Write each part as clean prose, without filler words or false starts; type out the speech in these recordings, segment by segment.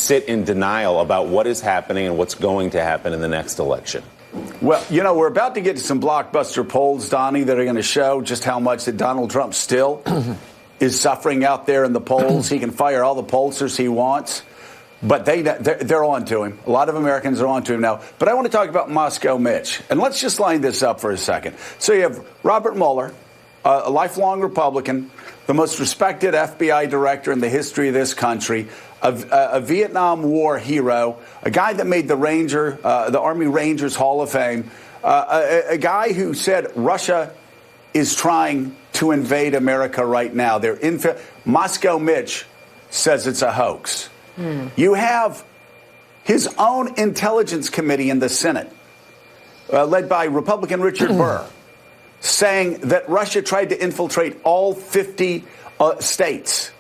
sit in denial about what is happening and what's going to happen in the next election? Well, we're about to get to some blockbuster polls, Donnie, that are going to show just how much that Donald Trump still is suffering out there in the polls. He can fire all the pollsters he wants, but they're on to him. A lot of Americans are on to him now. But I want to talk about Moscow Mitch. And let's just line this up for a second. So you have Robert Mueller, a lifelong Republican, the most respected FBI director in the history of this country, a Vietnam War hero, a guy that made the Army Rangers Hall of Fame, a guy who said Russia is trying to invade America right now. Moscow Mitch says it's a hoax. You have his own intelligence committee in the Senate, led by Republican Richard Burr, saying that Russia tried to infiltrate all 50 states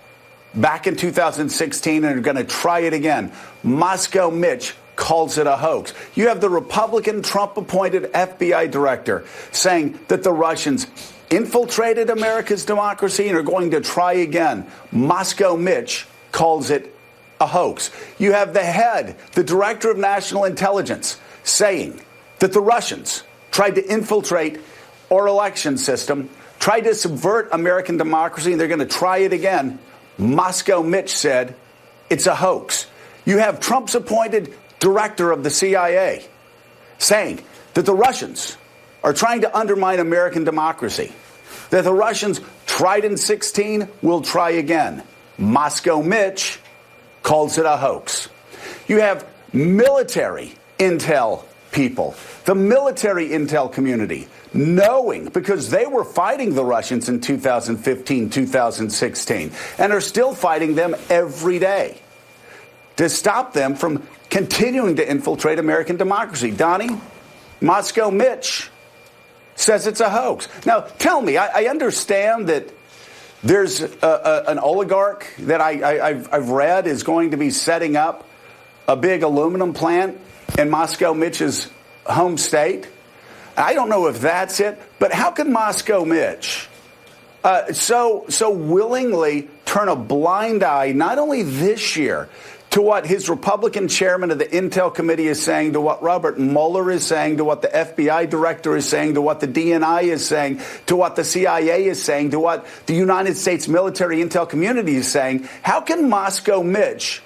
back in 2016 and are going to try it again. Moscow Mitch calls it a hoax. You have the Republican Trump-appointed FBI director saying that the Russians infiltrated America's democracy and are going to try again. Moscow Mitch calls it a hoax. You have the director of national intelligence, saying that the Russians tried to infiltrate our election system, tried to subvert American democracy, and they're going to try it again. Moscow Mitch said it's a hoax. You have Trump's appointed director of the CIA saying that the Russians are trying to undermine American democracy, that the Russians tried in 2016, will try again. Moscow Mitch calls it a hoax. You have military intel people, the military intel community, knowing, because they were fighting the Russians in 2015, 2016, and are still fighting them every day to stop them from continuing to infiltrate American democracy. Donnie, Moscow Mitch says it's a hoax. Now, tell me, I understand that there's an oligarch that I've read is going to be setting up a big aluminum plant in Moscow Mitch's home state. I don't know if that's it, but how can Moscow Mitch so willingly turn a blind eye, not only this year, to what his Republican chairman of the Intel Committee is saying, to what Robert Mueller is saying, to what the FBI director is saying, to what the DNI is saying, to what the CIA is saying, to what the United States military intel community is saying? How can Moscow Mitch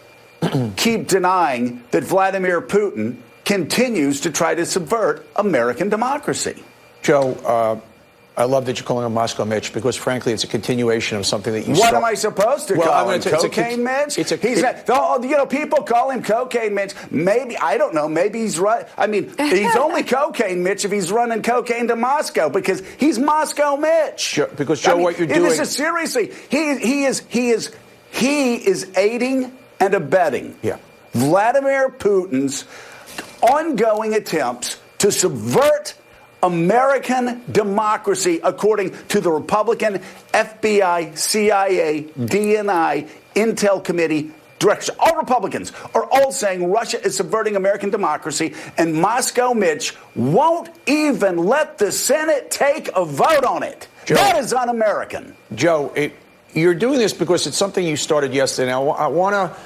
keep denying that Vladimir Putin continues to try to subvert American democracy? Joe, I love that you're calling him Moscow Mitch, because frankly, it's a continuation of something that you said. What am I supposed to call him? Cocaine Mitch? People call him Cocaine Mitch. Maybe, I don't know, maybe he's right. I mean, he's only Cocaine Mitch if he's running cocaine to Moscow, because he's Moscow Mitch. Joe, what you're doing... This is seriously, he is aiding and abetting Vladimir Putin's ongoing attempts to subvert American democracy, according to the Republican FBI, CIA, DNI, Intel Committee directors. All Republicans are all saying Russia is subverting American democracy, and Moscow Mitch won't even let the Senate take a vote on it. Joe, that is un-American. Joe, you're doing this because it's something you started yesterday. Now, I want to